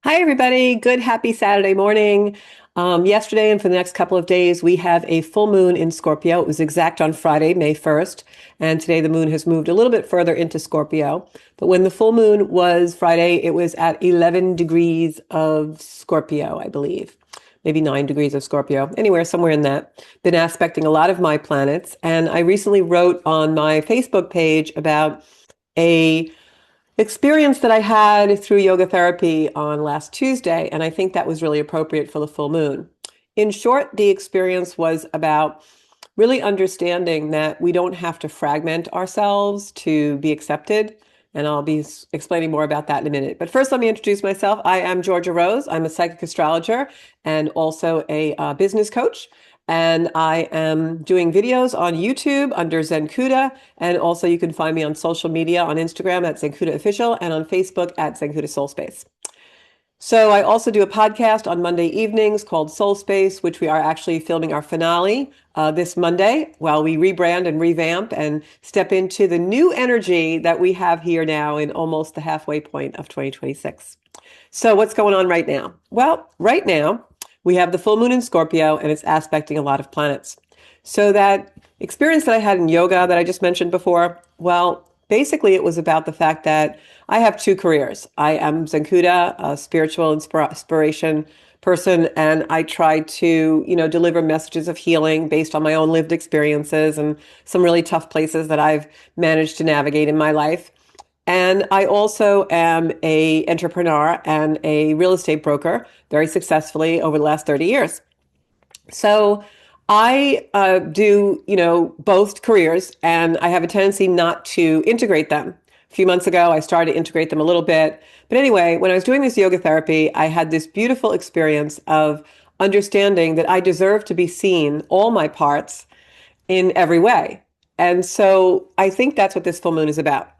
Hi, everybody. Good, happy Saturday morning. Yesterday and for the next couple of days, we have a full moon in Scorpio. It was exact on Friday, May 1st. And today the moon has moved a little bit further into Scorpio. But when the full moon was Friday, it was at 11 degrees of Scorpio, I believe. Maybe 9 degrees of Scorpio, anywhere, somewhere in that. Been aspecting a lot of my planets. And I recently wrote on my Facebook page about a experience that I had through yoga therapy on last Tuesday, and I think that was really appropriate for the full moon. In short, the experience was about really understanding that we don't have to fragment ourselves to be accepted. And I'll be explaining more about that in a minute. But first, let me introduce myself. I am Georgia Rose. I'm a psychic astrologer and also a business coach. And I am doing videos on YouTube under Zenkuda. And also you can find me on social media on Instagram at Zenkuda Official and on Facebook at Zenkuda Soul Space. So I also do a podcast on Monday evenings called Soul Space, which we are actually filming our finale this Monday while we rebrand and revamp and step into the new energy that we have here now in almost the halfway point of 2026. So what's going on right now? Well, right now we have the full moon in Scorpio and it's aspecting a lot of planets. So that experience that I had in yoga that I just mentioned before, well, basically it was about the fact that I have two careers. I am Zenkuda, a spiritual inspiration person, and I try to, deliver messages of healing based on my own lived experiences and some really tough places that I've managed to navigate in my life. And I also am a entrepreneur and a real estate broker very successfully over the last 30 years. So I do, both careers, and I have a tendency not to integrate them. A few months ago, I started to integrate them a little bit. But anyway, when I was doing this yoga therapy, I had this beautiful experience of understanding that I deserve to be seen, all my parts, in every way. And so I think that's what this full moon is about.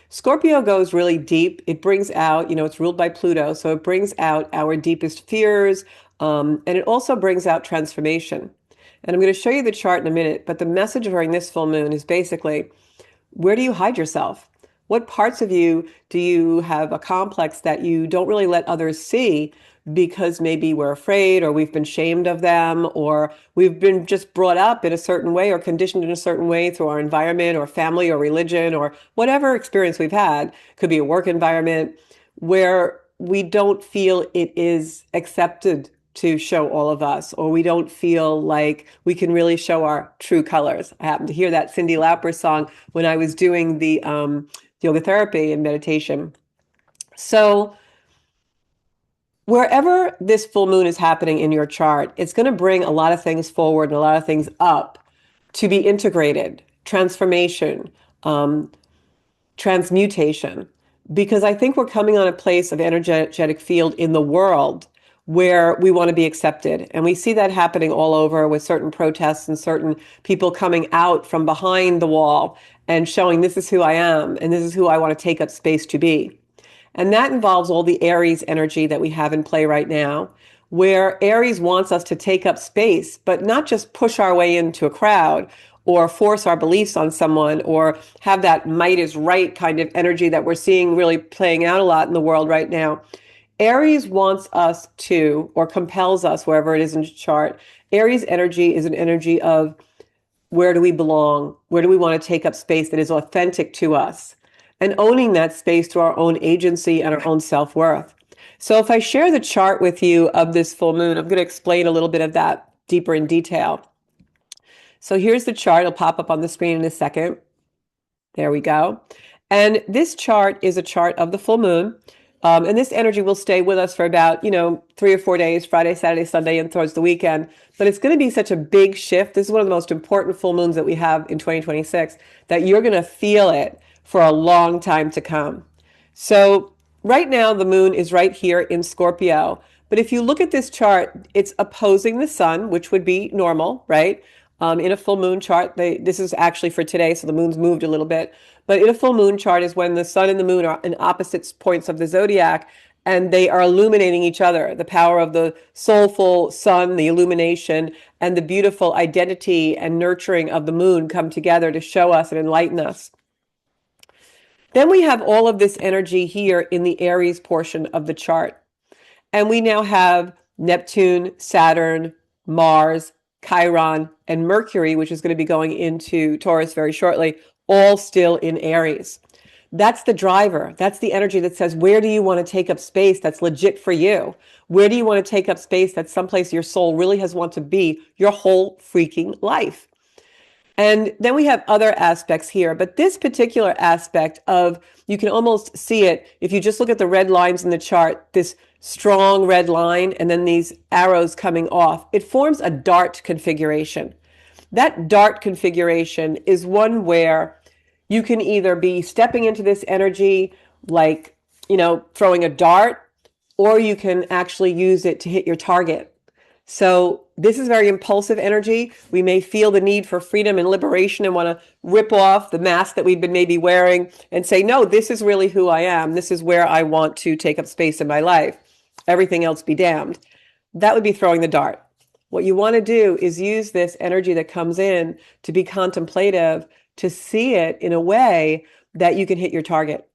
Scorpio goes really deep. It brings out, it's ruled by Pluto, so it brings out our deepest fears, and it also brings out transformation. And I'm going to show you the chart in a minute, but the message during this full moon is basically, where do you hide yourself? What parts of you do you have a complex that you don't really let others see because maybe we're afraid or we've been shamed of them or we've been just brought up in a certain way or conditioned in a certain way through our environment or family or religion or whatever experience we've had. Could be a work environment where we don't feel it is accepted to show all of us, or we don't feel like we can really show our true colors. I happened to hear that Cyndi Lauper song when I was doing the yoga therapy and meditation. So wherever this full moon is happening in your chart, it's going to bring a lot of things forward and a lot of things up to be integrated, transformation, transmutation, because I think we're coming on a place of energetic field in the world where we want to be accepted. And we see that happening all over with certain protests and certain people coming out from behind the wall and showing this is who I am and this is who I want to take up space to be. And that involves all the Aries energy that we have in play right now, where Aries wants us to take up space, but not just push our way into a crowd or force our beliefs on someone or have that might is right kind of energy that we're seeing really playing out a lot in the world right now. Aries wants us to, or compels us, wherever it is in the chart. Aries energy is an energy of where do we belong? Where do we want to take up space that is authentic to us? And owning that space through our own agency and our own self-worth. So if I share the chart with you of this full moon, I'm going to explain a little bit of that deeper in detail. So here's the chart. It'll pop up on the screen in a second. There we go. And this chart is a chart of the full moon. And this energy will stay with us for about, 3 or 4 days, Friday, Saturday, Sunday, and towards the weekend. But it's going to be such a big shift. This is one of the most important full moons that we have in 2026, that you're going to feel it for a long time to come. So right now, the moon is right here in Scorpio. But if you look at this chart, it's opposing the sun, which would be normal, right? In a full moon chart, this is actually for today, so the moon's moved a little bit. But in a full moon chart is when the sun and the moon are in opposite points of the zodiac, and they are illuminating each other. The power of the soulful sun, the illumination, and the beautiful identity and nurturing of the moon come together to show us and enlighten us. Then we have all of this energy here in the Aries portion of the chart. And we now have Neptune, Saturn, Mars, Chiron, and Mercury, which is going to be going into Taurus very shortly, all still in Aries. That's the driver. That's the energy that says, where do you want to take up space that's legit for you? Where do you want to take up space that's someplace your soul really has wanted to be your whole freaking life? And then we have other aspects here, but this particular aspect of, you can almost see it if you just look at the red lines in the chart, this strong red line and then these arrows coming off, it forms a dart configuration. That dart configuration is one where you can either be stepping into this energy like, throwing a dart, or you can actually use it to hit your target. So this is very impulsive energy. We may feel the need for freedom and liberation and want to rip off the mask that we've been maybe wearing and say, no, this is really who I am. This is where I want to take up space in my life. Everything else be damned. That would be throwing the dart. What you want to do is use this energy that comes in to be contemplative, to see it in a way that you can hit your target.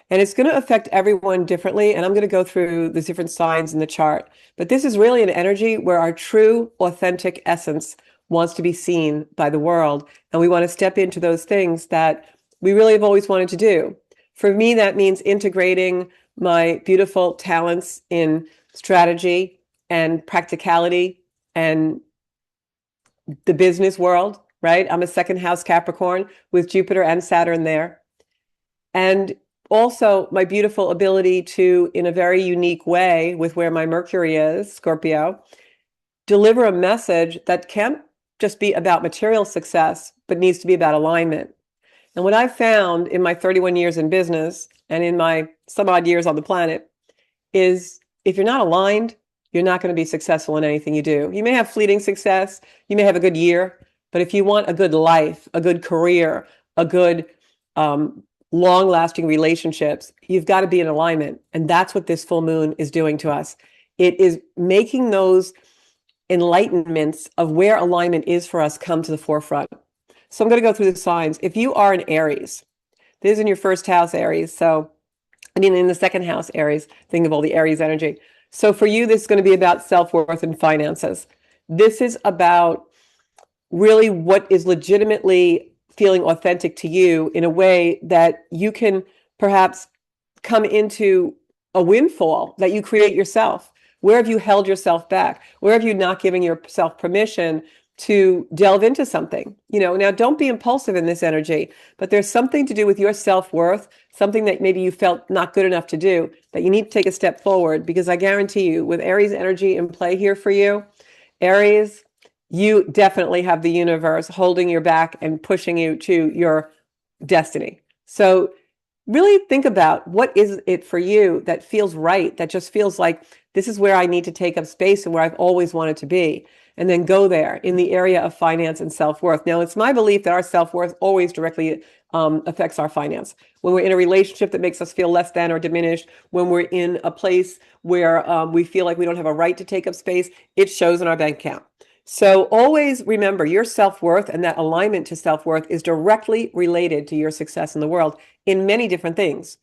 And it's going to affect everyone differently. And I'm going to go through the different signs in the chart. But this is really an energy where our true, authentic essence wants to be seen by the world. And we want to step into those things that we really have always wanted to do. For me, that means integrating my beautiful talents in strategy and practicality and the business world, right? I'm a second house Capricorn with Jupiter and Saturn there. And also my beautiful ability to, in a very unique way, with where my Mercury is, Scorpio, deliver a message that can't just be about material success, but needs to be about alignment. And what I've found in my 31 years in business and in my some odd years on the planet is, if you're not aligned, you're not going to be successful in anything you do. You may have fleeting success, you may have a good year, but if you want a good life, a good career, a good long-lasting relationships, you've got to be in alignment. And that's what this full moon is doing to us. It is making those enlightenments of where alignment is for us come to the forefront. So I'm going to go through the signs. If you are an Aries, this is in your first house, Aries. So, in the second house, Aries, think of all the Aries energy. So for you, this is going to be about self-worth and finances. This is about really what is legitimately feeling authentic to you in a way that you can perhaps come into a windfall that you create yourself. Where have you held yourself back? Where have you not given yourself permission to delve into something? Now don't be impulsive in this energy, but there's something to do with your self-worth, something that maybe you felt not good enough to do, that you need to take a step forward. Because I guarantee you, with Aries energy in play here for you, Aries, you definitely have the universe holding your back and pushing you to your destiny. So really think about, what is it for you that feels right, that just feels like this is where I need to take up space and where I've always wanted to be. And then go there in the area of finance and self-worth. Now, it's my belief that our self-worth always directly affects our finance. When we're in a relationship that makes us feel less than or diminished, when we're in a place where we feel like we don't have a right to take up space, it shows in our bank account. So always remember, your self-worth and that alignment to self-worth is directly related to your success in the world in many different things.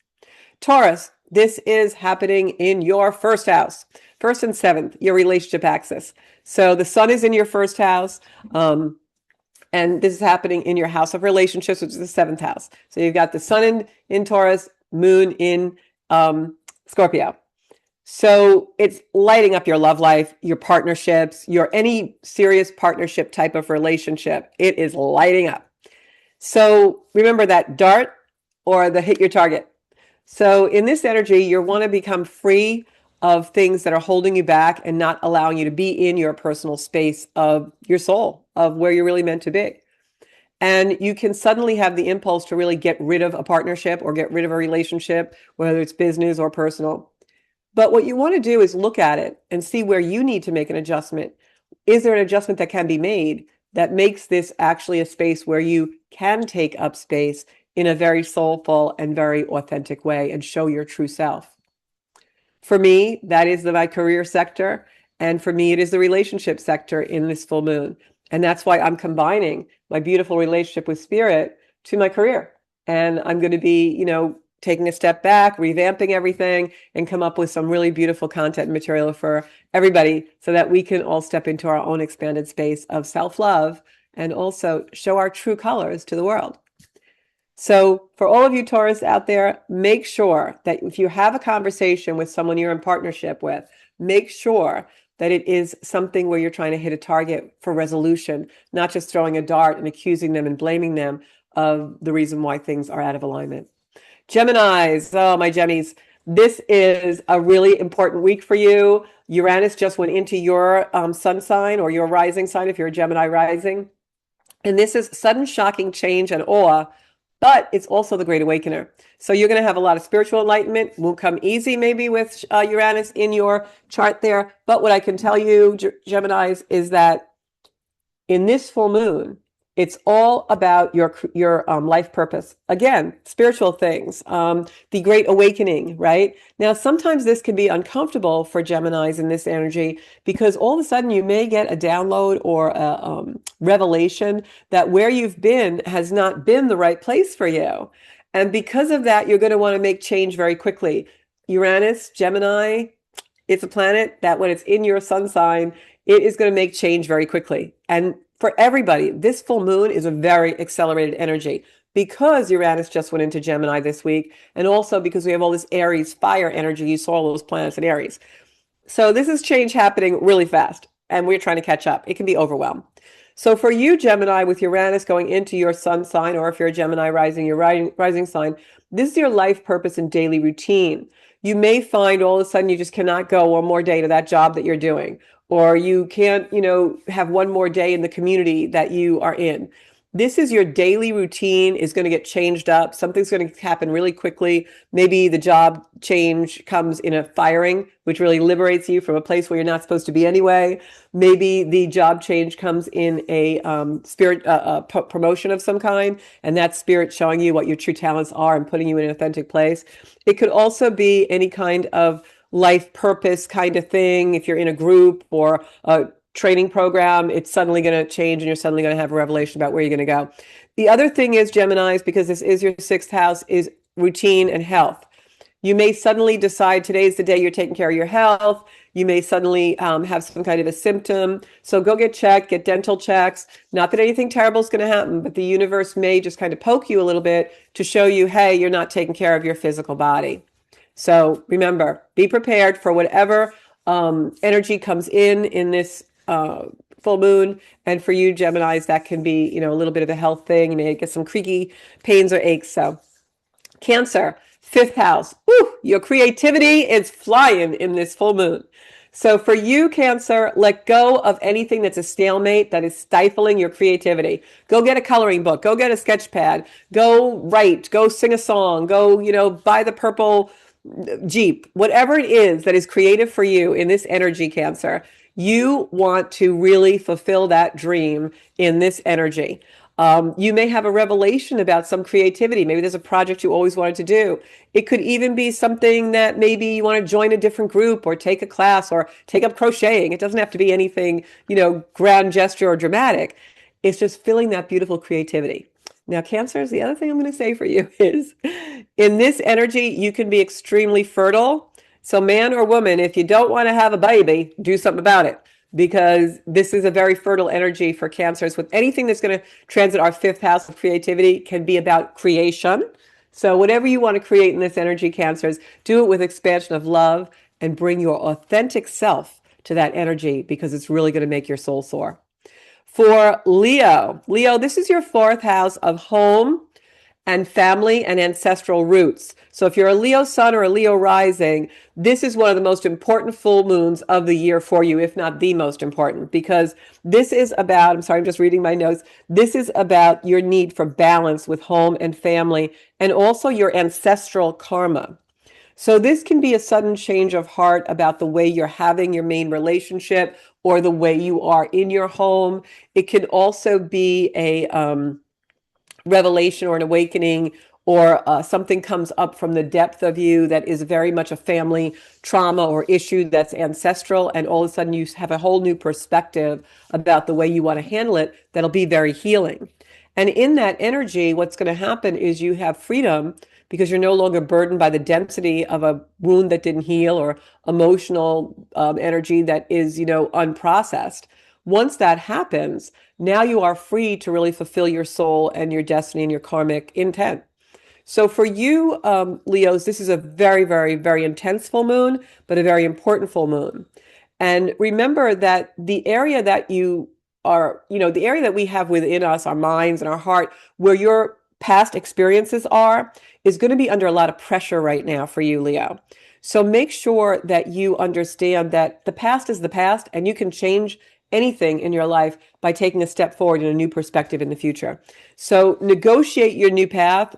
Taurus, this is happening in your first house, first and seventh, your relationship axis. So the sun is in your first house, and this is happening in your house of relationships, which is the seventh house. So you've got the sun in Taurus, moon in Scorpio. So it's lighting up your love life, your partnerships, your any serious partnership type of relationship. It is lighting up. So remember that dart or the hit your target. So in this energy, you want to become free of things that are holding you back and not allowing you to be in your personal space of your soul, of where you're really meant to be. And you can suddenly have the impulse to really get rid of a partnership or get rid of a relationship, whether it's business or personal. But what you want to do is look at it and see where you need to make an adjustment. Is there an adjustment that can be made that makes this actually a space where you can take up space in a very soulful and very authentic way and show your true self? For me, that is my career sector. And for me, it is the relationship sector in this full moon. And that's why I'm combining my beautiful relationship with spirit to my career. And I'm going to be, taking a step back, revamping everything, and come up with some really beautiful content and material for everybody so that we can all step into our own expanded space of self-love and also show our true colors to the world. So for all of you Taurus out there, make sure that if you have a conversation with someone you're in partnership with, make sure that it is something where you're trying to hit a target for resolution, not just throwing a dart and accusing them and blaming them of the reason why things are out of alignment. Geminis, oh, my Gemmies, this is a really important week for you. Uranus just went into your sun sign or your rising sign if you're a Gemini rising. And this is sudden shocking change and awe, but it's also the Great Awakener. So you're going to have a lot of spiritual enlightenment. Won't come easy maybe with Uranus in your chart there. But what I can tell you, Geminis, is that in this full moon, it's all about your life purpose. Again, spiritual things, the Great Awakening, right? Now, sometimes this can be uncomfortable for Geminis in this energy because all of a sudden you may get a download or a revelation that where you've been has not been the right place for you. And because of that, you're going to want to make change very quickly. Uranus, Gemini, it's a planet that when it's in your sun sign, it is going to make change very quickly. And for everybody, this full moon is a very accelerated energy because Uranus just went into Gemini this week, and also because we have all this Aries fire energy. You saw all those planets in Aries. So this is change happening really fast, and we're trying to catch up. It can be overwhelmed. So for you, Gemini, with Uranus going into your sun sign, or if you're a Gemini rising, your rising sign, this is your life purpose and daily routine. You may find all of a sudden you just cannot go one more day to that job that you're doing, or you can't, have one more day in the community that you are in. This is your daily routine is going to get changed up. Something's going to happen really quickly. Maybe the job change comes in a firing, which really liberates you from a place where you're not supposed to be anyway. Maybe the job change comes in a spirit promotion of some kind, and that spirit showing you what your true talents are and putting you in an authentic place. It could also be any kind of life purpose kind of thing. If you're in a group or a training program, it's suddenly going to change and you're suddenly going to have a revelation about where you're going to go. The other thing is, Geminis, because this is your sixth house, is routine and health. You may suddenly decide today's the day you're taking care of your health. You may suddenly have some kind of a symptom. So go get checked, get dental checks. Not that anything terrible is going to happen, but the universe may just kind of poke you a little bit to show you, hey, you're not taking care of your physical body. So remember, be prepared for whatever energy comes in this full moon. And for you, Geminis, that can be, a little bit of a health thing. You may get some creaky pains or aches. So Cancer, fifth house. Woo, your creativity is flying in this full moon. So for you, Cancer, let go of anything that's a stalemate that is stifling your creativity. Go get a coloring book. Go get a sketch pad. Go write. Go sing a song. Go, buy the purple Jeep. Whatever it is that is creative for you in this energy, Cancer, you want to really fulfill that dream in this energy. You may have a revelation about some creativity. Maybe there's a project you always wanted to do. It could even be something that maybe you want to join a different group or take a class or take up crocheting. It doesn't have to be anything, grand gesture or dramatic. It's just filling that beautiful creativity. Now, Cancers, the other thing I'm going to say for you is in this energy, you can be extremely fertile. So man or woman, if you don't want to have a baby, do something about it, because this is a very fertile energy for Cancers. With anything that's going to transit our fifth house of creativity can be about creation. So whatever you want to create in this energy, Cancers, do it with expansion of love and bring your authentic self to that energy, because it's really going to make your soul soar. For Leo, this is your fourth house of home and family and ancestral roots. So if you're a Leo sun or a Leo rising, this is one of the most important full moons of the year for you, if not the most important, because this is about, I'm sorry, I'm just reading my notes. This is about your need for balance with home and family, and also your ancestral karma. So this can be a sudden change of heart about the way you're having your main relationship or the way you are in your home. It can also be a revelation or an awakening, or something comes up from the depth of you that is very much a family trauma or issue that's ancestral, and all of a sudden you have a whole new perspective about the way you want to handle it that'll be very healing. And in that energy, what's going to happen is you have freedom, because you're no longer burdened by the density of a wound that didn't heal or emotional energy that is, unprocessed. Once that happens, now you are free to really fulfill your soul and your destiny and your karmic intent. So for you, Leos, this is a very, very, very intense full moon, but a very important full moon. And remember that the area that you are, the area that we have within us, our minds and our heart, where your past experiences are, is going to be under a lot of pressure right now for you, Leo. So make sure that you understand that the past is the past and you can change anything in your life by taking a step forward in a new perspective in the future. So negotiate your new path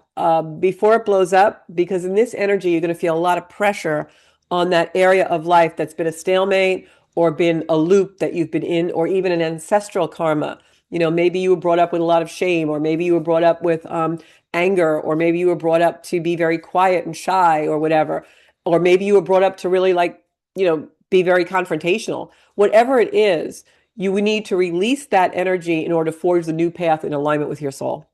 before it blows up, because in this energy, you're going to feel a lot of pressure on that area of life that's been a stalemate or been a loop that you've been in, or even an ancestral karma. Maybe you were brought up with a lot of shame, or maybe you were brought up with anger, or maybe you were brought up to be very quiet and shy or whatever. Or maybe you were brought up to really be very confrontational. Whatever it is, you would need to release that energy in order to forge the new path in alignment with your soul.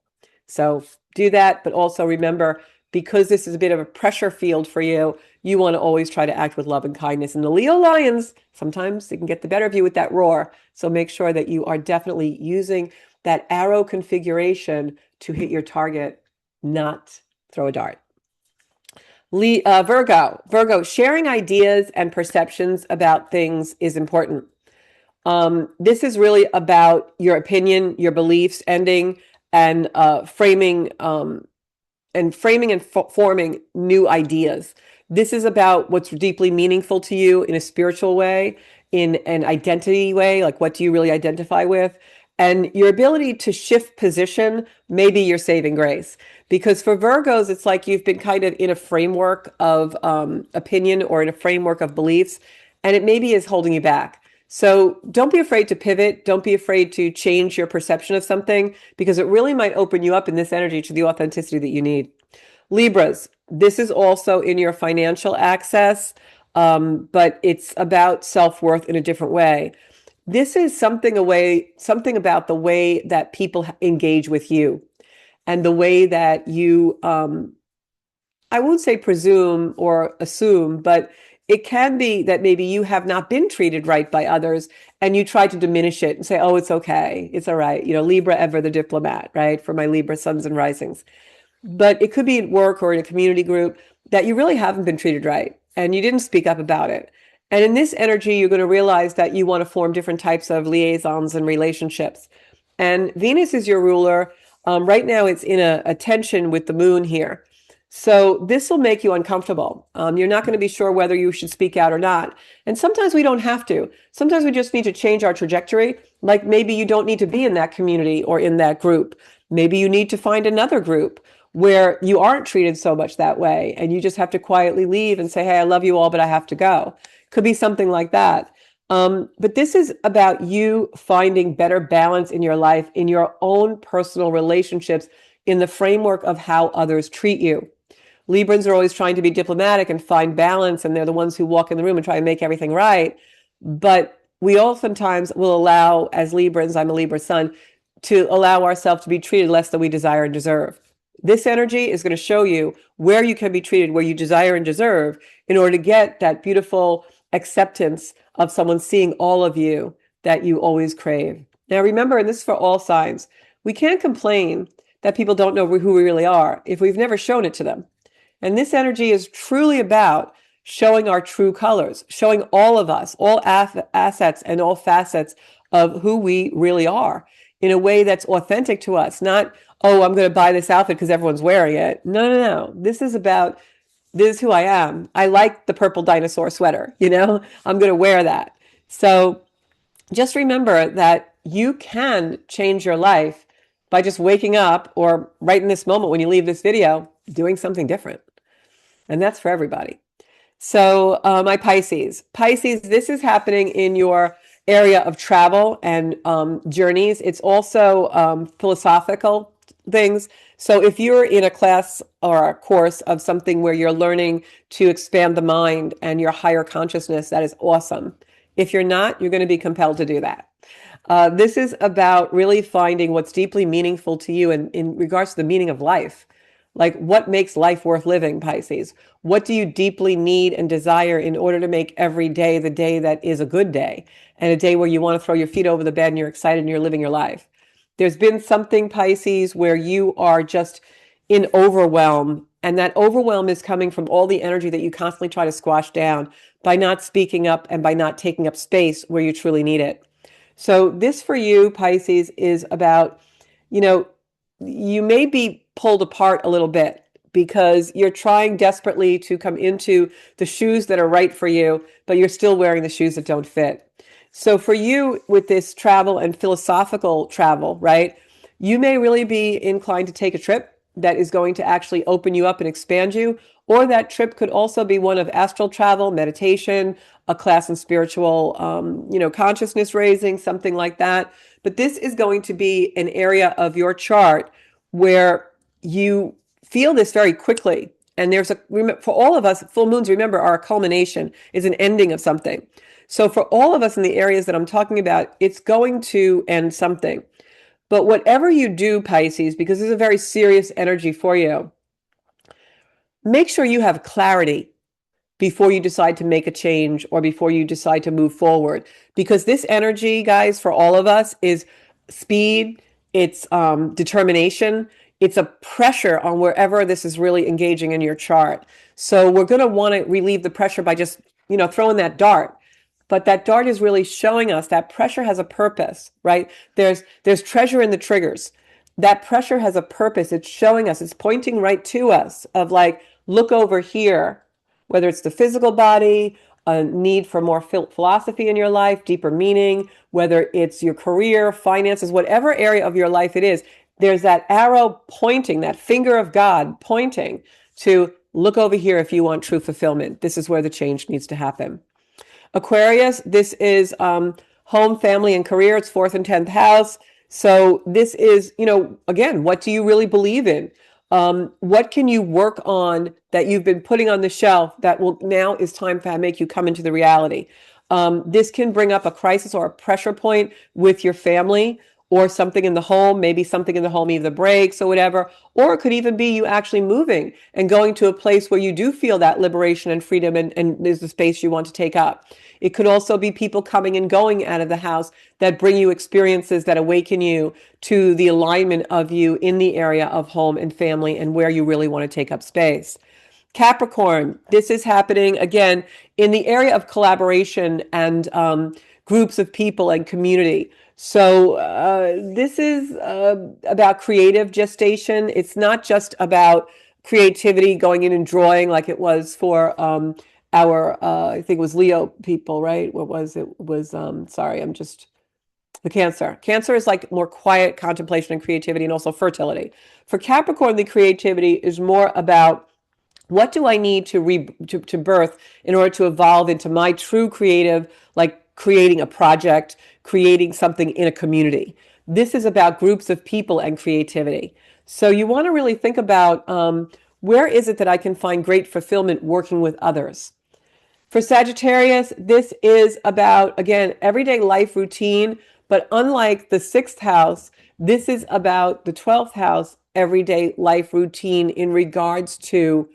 So do that, but also remember, because this is a bit of a pressure field for you, you want to always try to act with love and kindness. And the Leo lions, sometimes they can get the better of you with that roar. So make sure that you are definitely using that arrow configuration to hit your target, not throw a dart. Virgo, sharing ideas and perceptions about things is important. This is really about your opinion, your beliefs, ending and framing and forming new ideas. This is about what's deeply meaningful to you in a spiritual way, in an identity way, like what do you really identify with? And your ability to shift position may be your saving grace. Because for Virgos, it's like you've been kind of in a framework of opinion or in a framework of beliefs, and it maybe is holding you back. So don't be afraid to pivot. Don't be afraid to change your perception of something, because it really might open you up in this energy to the authenticity that you need. Libras, this is also in your financial access, but it's about self-worth in a different way. This is something about the way that people engage with you and the way that you, I won't say presume or assume, but it can be that maybe you have not been treated right by others and you try to diminish it and say, oh, it's okay. It's all right. Libra, ever the diplomat, right? For my Libra suns and risings. But it could be at work or in a community group that you really haven't been treated right and you didn't speak up about it. And in this energy, you're going to realize that you want to form different types of liaisons and relationships. And Venus is your ruler. Right now, it's in a tension with the moon here. So this will make you uncomfortable. You're not going to be sure whether you should speak out or not. And sometimes we don't have to. Sometimes we just need to change our trajectory. Like maybe you don't need to be in that community or in that group. Maybe you need to find another group where you aren't treated so much that way. And you just have to quietly leave and say, hey, I love you all, but I have to go. Could be something like that. But this is about you finding better balance in your life, in your own personal relationships, in the framework of how others treat you. Librans are always trying to be diplomatic and find balance, and they're the ones who walk in the room and try to make everything right. But we oftentimes will allow, as Librans, I'm a Libra sun, to allow ourselves to be treated less than we desire and deserve. This energy is going to show you where you can be treated where you desire and deserve in order to get that beautiful acceptance of someone seeing all of you that you always crave. Now, remember, and this is for all signs, we can't complain that people don't know who we really are if we've never shown it to them. And this energy is truly about showing our true colors, showing all of us, all assets and all facets of who we really are in a way that's authentic to us. Not, oh, I'm going to buy this outfit because everyone's wearing it. No, no, no. This is about, this is who I am. I like the purple dinosaur sweater, I'm going to wear that. So just remember that you can change your life by just waking up or right in this moment when you leave this video, doing something different. And that's for everybody. So my Pisces, this is happening in your area of travel and journeys. It's also philosophical things. So if you're in a class or a course of something where you're learning to expand the mind and your higher consciousness, that is awesome. If you're not, you're going to be compelled to do that. This is about really finding what's deeply meaningful to you in regards to the meaning of life. Like, what makes life worth living, Pisces? What do you deeply need and desire in order to make every day the day that is a good day and a day where you want to throw your feet over the bed and you're excited and you're living your life? There's been something, Pisces, where you are just in overwhelm, and that overwhelm is coming from all the energy that you constantly try to squash down by not speaking up and by not taking up space where you truly need it. So, this for you, Pisces, is about, you know, you may be pulled apart a little bit because you're trying desperately to come into the shoes that are right for you, but you're still wearing the shoes that don't fit. So for you with this travel and philosophical travel, right, you may really be inclined to take a trip that is going to actually open you up and expand you, or that trip could also be one of astral travel, meditation, a class in spiritual, consciousness raising, something like that. But this is going to be an area of your chart where you feel this very quickly. And for all of us, full moons, remember, are a culmination, is an ending of something. So for all of us in the areas that I'm talking about, it's going to end something. But whatever you do, Pisces, because there's a very serious energy for you, make sure you have clarity before you decide to make a change or before you decide to move forward. Because this energy, guys, for all of us is speed, it's determination, it's a pressure on wherever this is really engaging in your chart. So we're going to want to relieve the pressure by just, throwing that dart. But that dart is really showing us that pressure has a purpose, right? There's treasure in the triggers. That pressure has a purpose. It's showing us, it's pointing right to us of like, look over here, whether it's the physical body, a need for more philosophy in your life, deeper meaning, whether it's your career, finances, whatever area of your life it is, there's that arrow pointing, that finger of God pointing to look over here if you want true fulfillment. This is where the change needs to happen. Aquarius, this is home, family, and career. It's fourth and 10th house. So this is, again, what do you really believe in? What can you work on that you've been putting on the shelf that will now is time to make you come into the reality? This can bring up a crisis or a pressure point with your family or something in the home, maybe something in the home either breaks or whatever, or it could even be you actually moving and going to a place where you do feel that liberation and freedom and there's the space you want to take up. It could also be people coming and going out of the house that bring you experiences that awaken you to the alignment of you in the area of home and family and where you really want to take up space. Capricorn, this is happening again in the area of collaboration and groups of people and community. So this is about creative gestation. It's not just about creativity going in and drawing like it was for I think it was Leo people, right? What was it? It was, sorry, I'm just, the Cancer. Cancer is like more quiet contemplation and creativity and also fertility. For Capricorn, the creativity is more about what do I need to birth in order to evolve into my true creative, like creating a project, creating something in a community. This is about groups of people and creativity. So you want to really think about where is it that I can find great fulfillment working with others. For Sagittarius, this is about, again, everyday life routine, but unlike the sixth house, this is about the 12th house, everyday life routine in regards to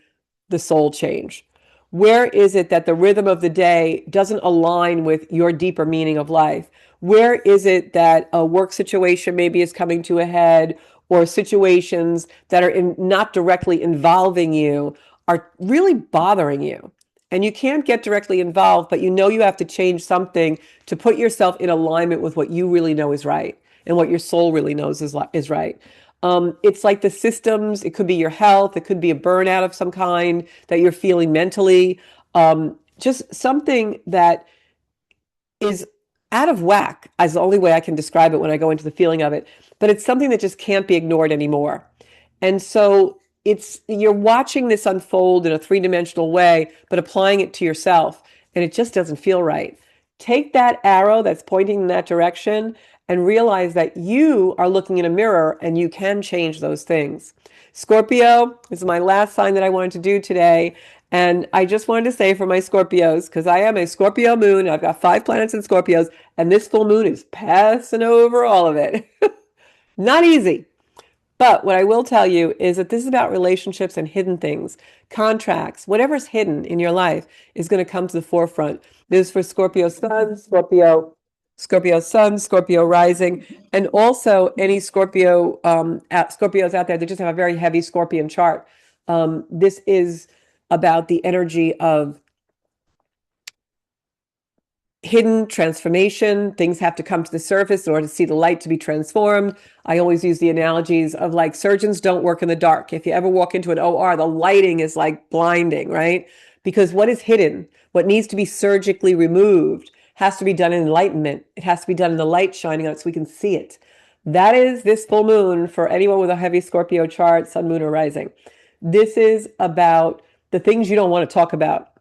the soul change. Where is it that the rhythm of the day doesn't align with your deeper meaning of life? Where is it that a work situation maybe is coming to a head or situations that are not directly involving you are really bothering you? And you can't get directly involved, but you have to change something to put yourself in alignment with what you really know is right and what your soul really knows is right. It's like the systems, it could be your health, it could be a burnout of some kind that you're feeling mentally, just something that is out of whack, as the only way I can describe it when I go into the feeling of it. But it's something that just can't be ignored anymore. And so you're watching this unfold in a three-dimensional way, but applying it to yourself, and it just doesn't feel right. Take that arrow that's pointing in that direction and realize that you are looking in a mirror and you can change those things. Scorpio is my last sign that I wanted to do today. And I just wanted to say for my Scorpios, because I am a Scorpio moon, I've got 5 planets in Scorpios, and this full moon is passing over all of it. Not easy. But what I will tell you is that this is about relationships and hidden things, contracts, whatever's hidden in your life is going to come to the forefront. This is for Scorpio Sun, Scorpio Rising, and also any Scorpios out there that just have a very heavy Scorpion chart. This is about the energy of hidden transformation. Things have to come to the surface in order to see the light to be transformed. I always use the analogies of like surgeons don't work in the dark. If you ever walk into an OR, the lighting is like blinding, right? Because what is hidden, what needs to be surgically removed, has to be done in enlightenment. It has to be done in the light shining on it so we can see it. That is this full moon for anyone with a heavy Scorpio chart, sun, moon, or rising. This is about the things you don't want to talk about.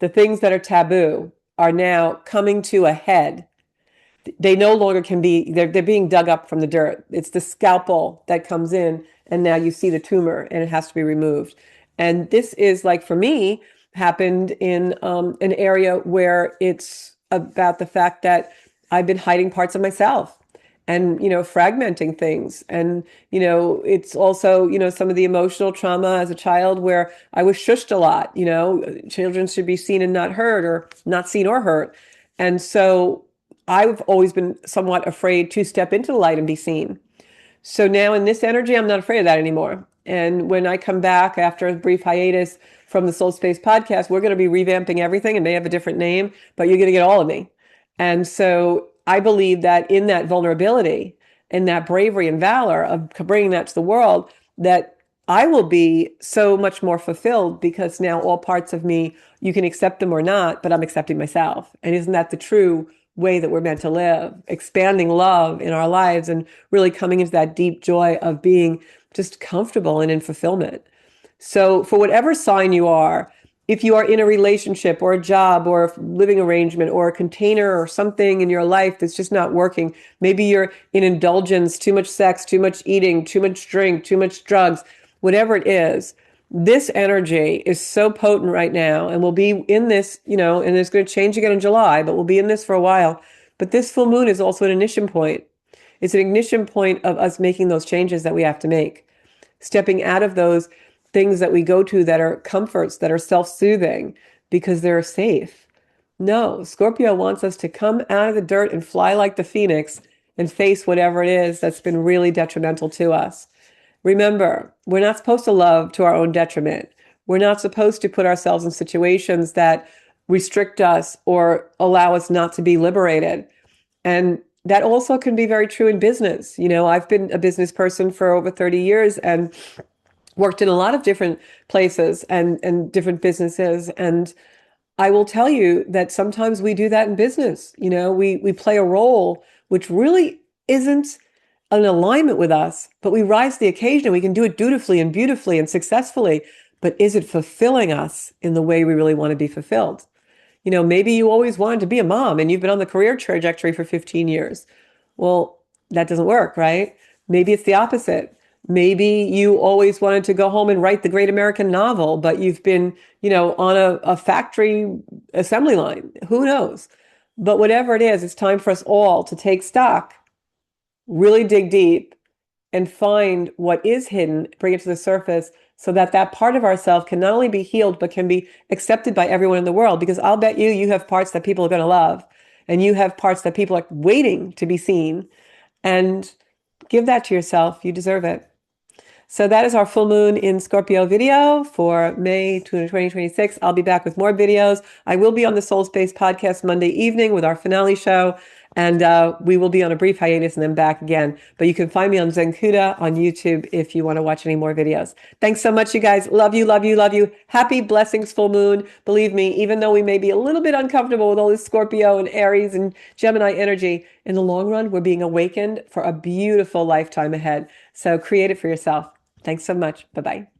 The things that are taboo are now coming to a head. They no longer can be, they're being dug up from the dirt. It's the scalpel that comes in, and now you see the tumor and it has to be removed. And this is like, for me, happened in an area where it's about the fact that I've been hiding parts of myself and, fragmenting things. And, it's also, some of the emotional trauma as a child where I was shushed a lot. Children should be seen and not heard, or not seen or hurt. And so I've always been somewhat afraid to step into the light and be seen. So now in this energy, I'm not afraid of that anymore. And when I come back after a brief hiatus from the Soul Space podcast, we're going to be revamping everything. It may have a different name, but you're going to get all of me. And so I believe that in that vulnerability and that bravery and valor of bringing that to the world, that I will be so much more fulfilled because now all parts of me, you can accept them or not, but I'm accepting myself. And isn't that the true way that we're meant to live? Expanding love in our lives and really coming into that deep joy of being just comfortable and in fulfillment. So for whatever sign you are, if you are in a relationship or a job or a living arrangement or a container or something in your life that's just not working, maybe you're in indulgence, too much sex, too much eating, too much drink, too much drugs, whatever it is, this energy is so potent right now, and we'll be in this, and it's going to change again in July, but we'll be in this for a while. But this full moon is also an ignition point. It's an ignition point of us making those changes that we have to make, stepping out of those things that we go to that are comforts, that are self-soothing because they're safe. No, Scorpio wants us to come out of the dirt and fly like the phoenix and face whatever it is that's been really detrimental to us. Remember, we're not supposed to love to our own detriment. We're not supposed to put ourselves in situations that restrict us or allow us not to be liberated. And that also can be very true in business. I've been a business person for over 30 years and worked in a lot of different places and different businesses. And I will tell you that sometimes we do that in business. We play a role which really isn't an alignment with us, but we rise to the occasion. We can do it dutifully and beautifully and successfully. But is it fulfilling us in the way we really want to be fulfilled? Maybe you always wanted to be a mom and you've been on the career trajectory for 15 years. Well, that doesn't work, right? Maybe it's the opposite. Maybe you always wanted to go home and write the great American novel, but you've been, on a factory assembly line. Who knows? But whatever it is, it's time for us all to take stock, really dig deep, and find what is hidden, bring it to the surface so that that part of ourselves can not only be healed, but can be accepted by everyone in the world. Because I'll bet you have parts that people are going to love, and you have parts that people are waiting to be seen. And give that to yourself. You deserve it. So that is our full moon in Scorpio video for May 2026. I'll be back with more videos. I will be on the Soul Space podcast Monday evening with our finale show. And we will be on a brief hiatus and then back again. But you can find me on Zenkuda on YouTube if you want to watch any more videos. Thanks so much, you guys. Love you, love you, love you. Happy blessings, full moon. Believe me, even though we may be a little bit uncomfortable with all this Scorpio and Aries and Gemini energy, in the long run, we're being awakened for a beautiful lifetime ahead. So create it for yourself. Thanks so much. Bye-bye.